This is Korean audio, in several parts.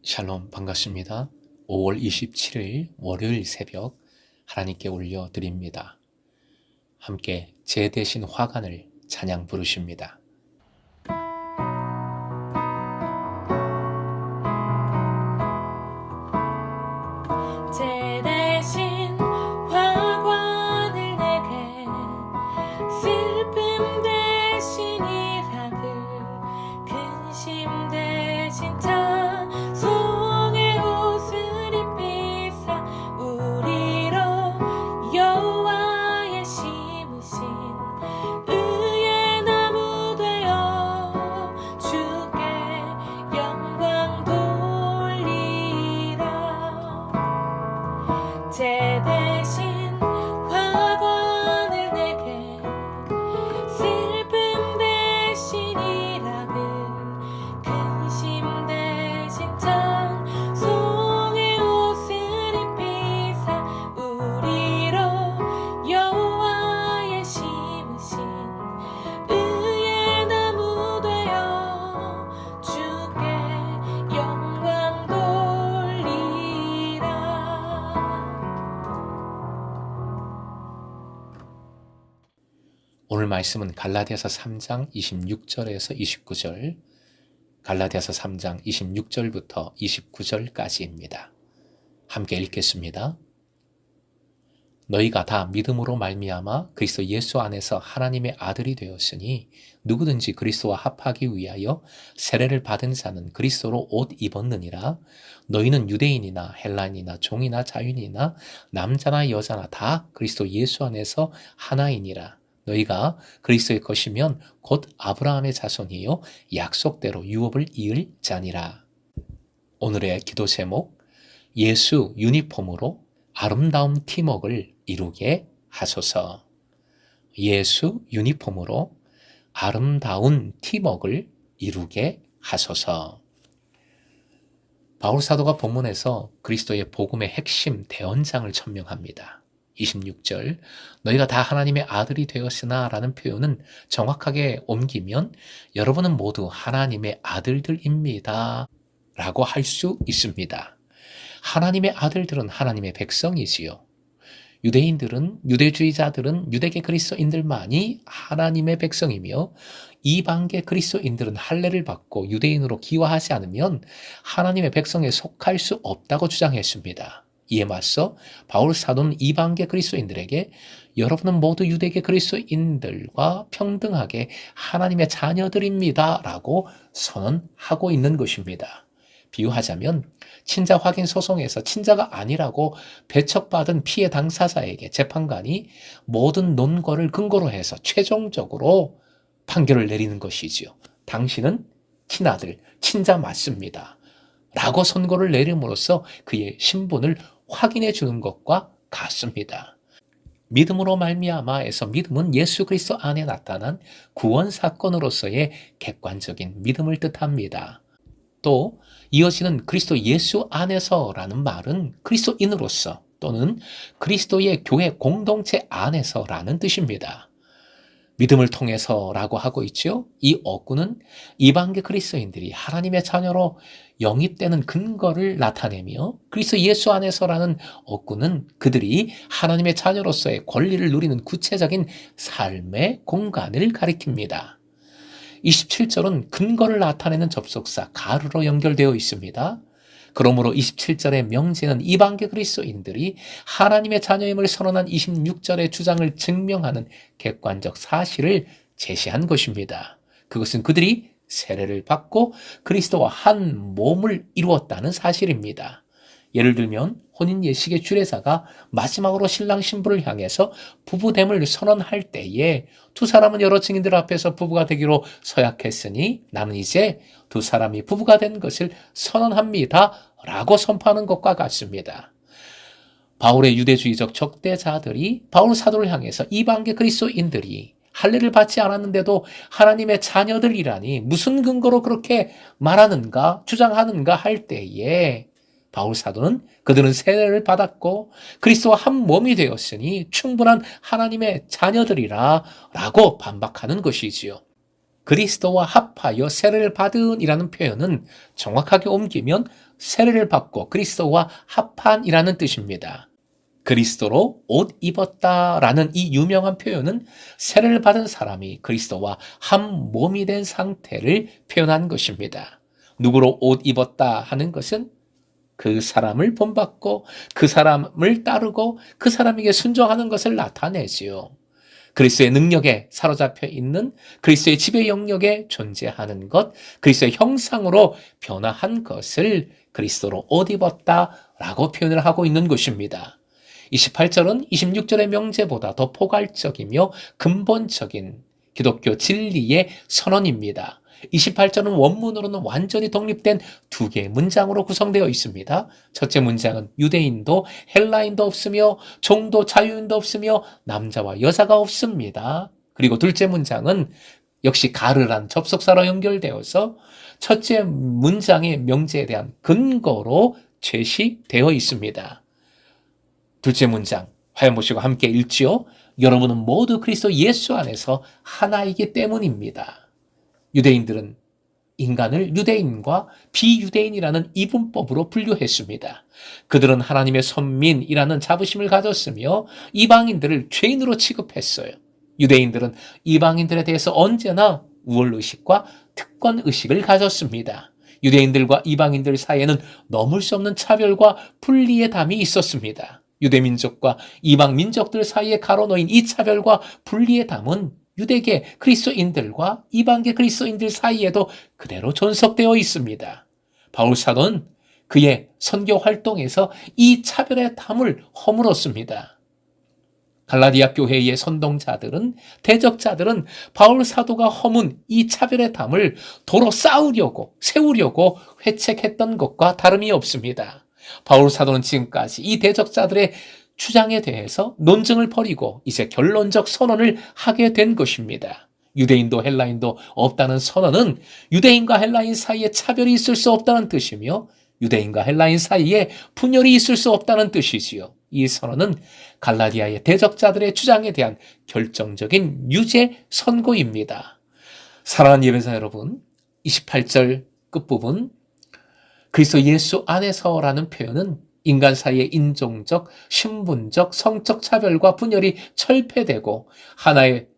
샬롬 반갑습니다. 5월 27일 월요일 새벽 하나님께 올려드립니다. 함께 제 대신 화관을 찬양 부르십니다. 제 대신 화관을 내게 슬픔 대신 이라들 근심 대신 찬송의 옷을 입히사 우리로 여호와의 심으신 의의 나무 되어 주께 영광 돌리라. 제 대신 화관을 내게 슬픔 대신 이라는 근심 대신 찬송의 옷을 입히사 우리로 여호와의 심으신 의의 나무 되어 주께 영광 돌리라. 오늘 말씀은 갈라디아서 3장 26절에서 29절, 갈라디아서 3장 26절부터 29절까지입니다. 함께 읽겠습니다. 너희가 다 믿음으로 말미암아 그리스도 예수 안에서 하나님의 아들이 되었으니 누구든지 그리스도와 합하기 위하여 세례를 받은 자는 그리스도로 옷 입었느니라. 너희는 유대인이나 헬라인이나 종이나 자유인이나 남자나 여자나 다 그리스도 예수 안에서 하나이니라. 너희가 그리스도의 것이면 곧 아브라함의 자손이요 약속대로 유업을 이을 자니라. 오늘의 기도 제목, 예수 유니폼으로 아름다운 팀워크를 이루게 하소서. 예수 유니폼으로 아름다운 팀워크를 이루게 하소서. 바울 사도가 본문에서 그리스도의 복음의 핵심 대언장을 천명합니다. 26절, 너희가 다 하나님의 아들이 되었으나 라는 표현은 정확하게 옮기면 여러분은 모두 하나님의 아들들입니다 라고 할 수 있습니다. 하나님의 아들들은 하나님의 백성이지요. 유대인들은, 유대주의자들은 유대계 그리스도인들만이 하나님의 백성이며 이방계 그리스도인들은 할례를 받고 유대인으로 기화하지 않으면 하나님의 백성에 속할 수 없다고 주장했습니다. 이에 맞서 바울 사도는 이방계 그리스도인들에게 여러분은 모두 유대계 그리스도인들과 평등하게 하나님의 자녀들입니다 라고 선언하고 있는 것입니다. 비유하자면 친자 확인 소송에서 친자가 아니라고 배척받은 피해 당사자에게 재판관이 모든 논거를 근거로 해서 최종적으로 판결을 내리는 것이지요. 당신은 친아들, 친자 맞습니다 라고 선고를 내림으로써 그의 신분을 확인해 주는 것과 같습니다. 믿음으로 말미암아에서 믿음은 예수 그리스도 안에 나타난 구원 사건으로서의 객관적인 믿음을 뜻합니다. 또 이어지는 그리스도 예수 안에서라는 말은 그리스도인으로서 또는 그리스도의 교회 공동체 안에서라는 뜻입니다. 믿음을 통해서라고 하고 있죠. 이 어구는 이방계 그리스도인들이 하나님의 자녀로 영입되는 근거를 나타내며 그리스도 예수 안에서라는 어구는 그들이 하나님의 자녀로서의 권리를 누리는 구체적인 삶의 공간을 가리킵니다. 27절은 근거를 나타내는 접속사 가르로 연결되어 있습니다. 그러므로 27절의 명제는 이방계 그리스도인들이 하나님의 자녀임을 선언한 26절의 주장을 증명하는 객관적 사실을 제시한 것입니다. 그것은 그들이 세례를 받고 그리스도와 한 몸을 이루었다는 사실입니다. 예를 들면 혼인 예식의 주례자가 마지막으로 신랑 신부를 향해서 부부됨을 선언할 때에 두 사람은 여러 증인들 앞에서 부부가 되기로 서약했으니 나는 이제 두 사람이 부부가 된 것을 선언합니다 라고 선포하는 것과 같습니다. 바울의 유대주의적 적대자들이 바울 사도를 향해서 이방계 그리스도인들이 할례를 받지 않았는데도 하나님의 자녀들이라니 무슨 근거로 그렇게 말하는가 주장하는가 할 때에 바울 사도는 그들은 세례를 받았고 그리스도와 한 몸이 되었으니 충분한 하나님의 자녀들이라 라고 반박하는 것이지요. 그리스도와 합하여 세례를 받은이라는 표현은 정확하게 옮기면 세례를 받고 그리스도와 합한이라는 뜻입니다. 그리스도로 옷 입었다라는 이 유명한 표현은 세례를 받은 사람이 그리스도와 한 몸이 된 상태를 표현한 것입니다. 누구로 옷 입었다 하는 것은 그 사람을 본받고 그 사람을 따르고 그 사람에게 순종하는 것을 나타내지요. 그리스도의 능력에 사로잡혀 있는 그리스도의 지배 영역에 존재하는 것, 그리스도의 형상으로 변화한 것을 그리스도로 옷 입었다라고 표현을 하고 있는 것입니다. 28절은 26절의 명제보다 더 포괄적이며 근본적인 기독교 진리의 선언입니다. 28절은 원문으로는 완전히 독립된 두 개의 문장으로 구성되어 있습니다. 첫째 문장은 유대인도 헬라인도 없으며 종도 자유인도 없으며 남자와 여자가 없습니다. 그리고 둘째 문장은 역시 가르란 접속사로 연결되어서 첫째 문장의 명제에 대한 근거로 제시되어 있습니다. 둘째 문장 화면 보시고 함께 읽지요. 여러분은 모두 그리스도 예수 안에서 하나이기 때문입니다. 유대인들은 인간을 유대인과 비유대인이라는 이분법으로 분류했습니다. 그들은 하나님의 선민이라는 자부심을 가졌으며 이방인들을 죄인으로 취급했어요. 유대인들은 이방인들에 대해서 언제나 우월의식과 특권의식을 가졌습니다. 유대인들과 이방인들 사이에는 넘을 수 없는 차별과 분리의 담이 있었습니다. 유대민족과 이방민족들 사이에 가로놓인 이 차별과 분리의 담은 유대계 그리스도인들과 이방계 그리스도인들 사이에도 그대로 존속되어 있습니다. 바울 사도는 그의 선교 활동에서 이 차별의 담을 허물었습니다. 갈라디아 교회의 선동자들은 대적자들은 바울 사도가 허문 이 차별의 담을 도로 쌓으려고 세우려고 회책했던 것과 다름이 없습니다. 바울 사도는 지금까지 이 대적자들의 주장에 대해서 논증을 벌이고 이제 결론적 선언을 하게 된 것입니다. 유대인도 헬라인도 없다는 선언은 유대인과 헬라인 사이에 차별이 있을 수 없다는 뜻이며 유대인과 헬라인 사이에 분열이 있을 수 없다는 뜻이지요. 이 선언은 갈라디아의 대적자들의 주장에 대한 결정적인 유죄 선고입니다. 사랑하는 예배자 여러분, 28절 끝부분 그리스도 예수 안에서라는 표현은 인간 사이의 인종적, 신분적, 성적 차별과 분열이 철폐되고 하나의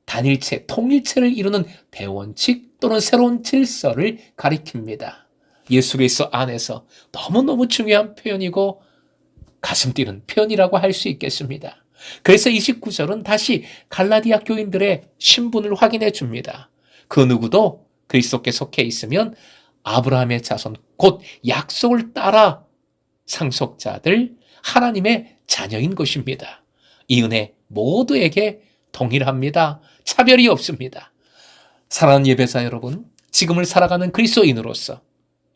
단일체, 통일체를 이루는 대원칙 또는 새로운 질서를 가리킵니다. 예수 그리스도 안에서 너무너무 중요한 표현이고 가슴 뛰는 표현이라고 할 수 있겠습니다. 그래서 29절은 다시 갈라디아 교인들의 신분을 확인해 줍니다. 그 누구도 그리스도께 속해 있으면 아브라함의 자손, 곧 약속을 따라 상속자들, 하나님의 자녀인 것입니다. 이 은혜 모두에게 동일합니다. 차별이 없습니다. 사랑하는 예배자 여러분, 지금을 살아가는 그리스도인으로서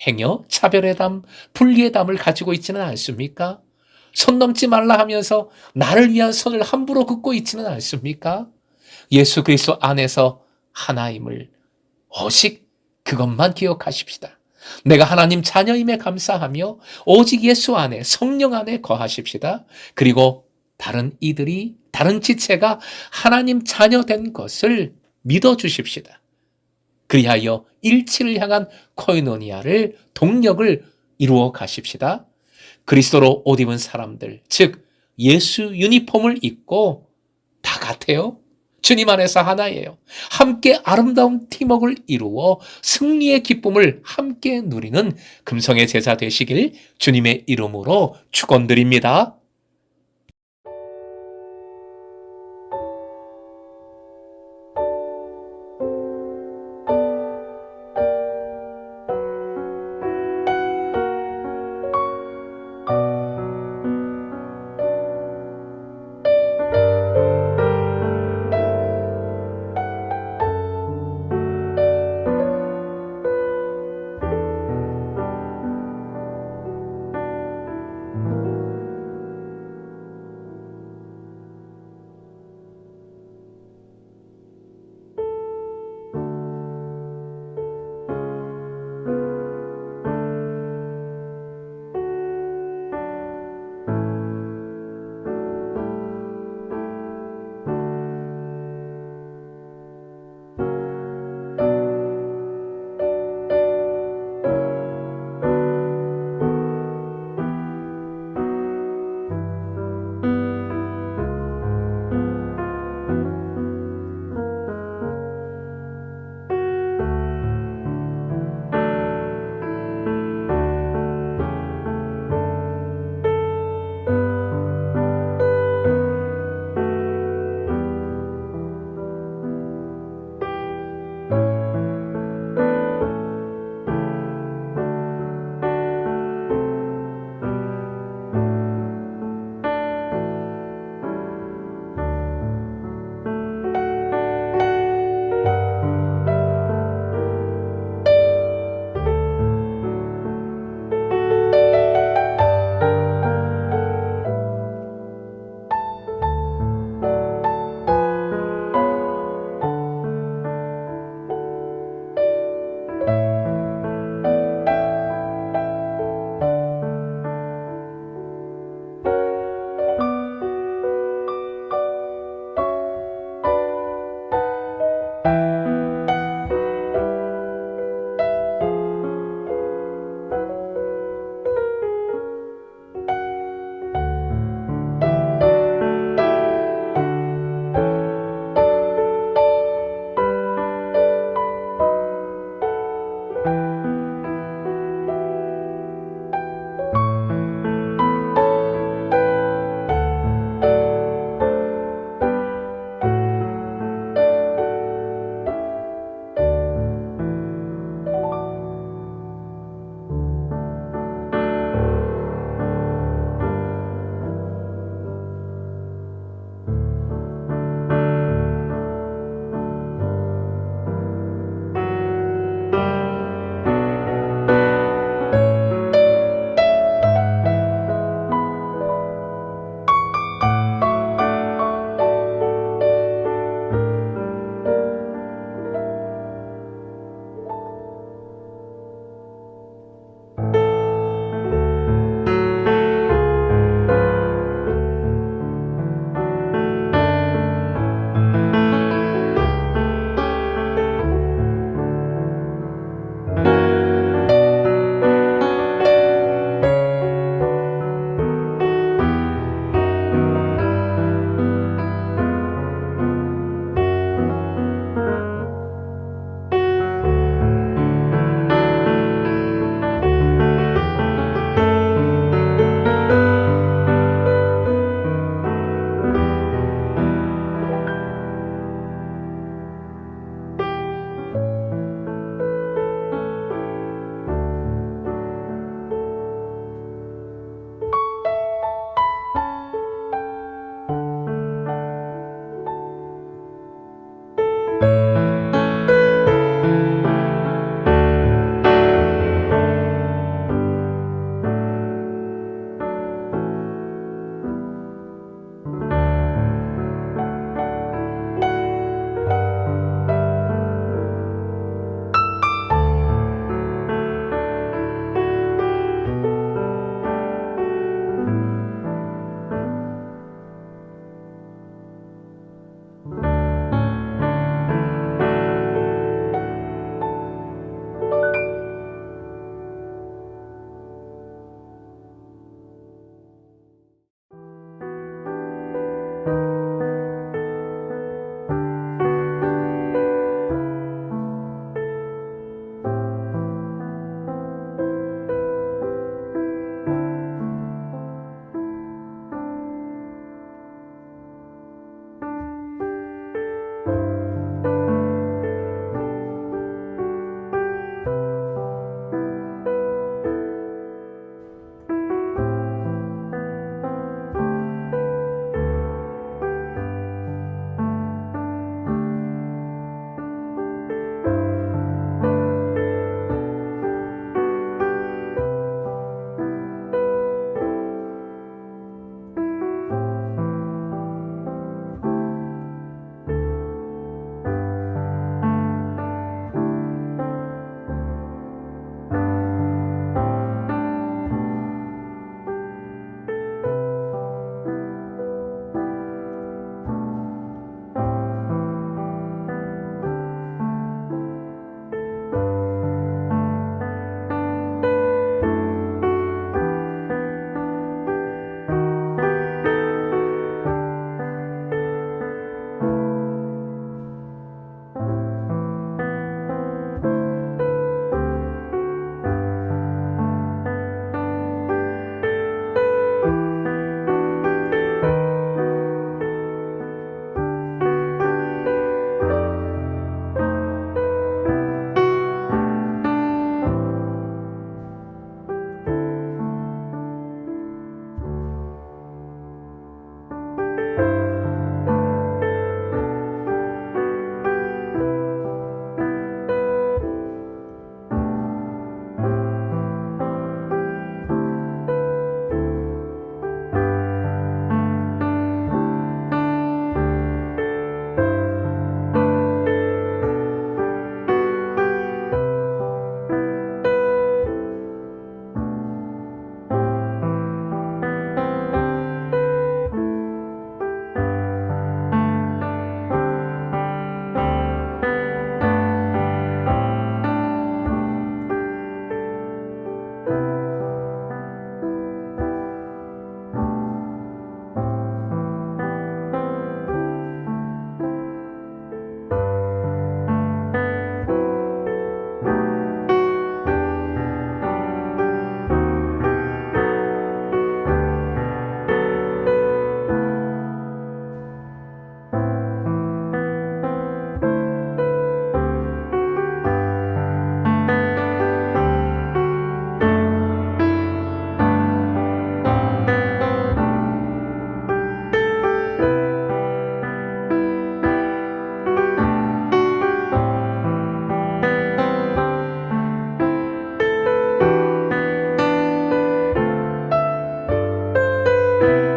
행여 차별의 담, 분리의 담을 가지고 있지는 않습니까? 선 넘지 말라 하면서 나를 위한 선을 함부로 긋고 있지는 않습니까? 예수 그리스도 안에서 하나임을 오직 그것만 기억하십시다. 내가 하나님 자녀임에 감사하며 오직 예수 안에 성령 안에 거하십시다. 그리고 다른 이들이 다른 지체가 하나님 자녀된 것을 믿어주십시다. 그리하여 일치를 향한 코이노니아를 동력을 이루어 가십시다. 그리스도로 옷 입은 사람들, 즉 예수 유니폼을 입고 다 같아요. 주님 안에서 하나예요. 함께 아름다운 팀워크를 이루어 승리의 기쁨을 함께 누리는 금성의 제자 되시길 주님의 이름으로 축원드립니다. 주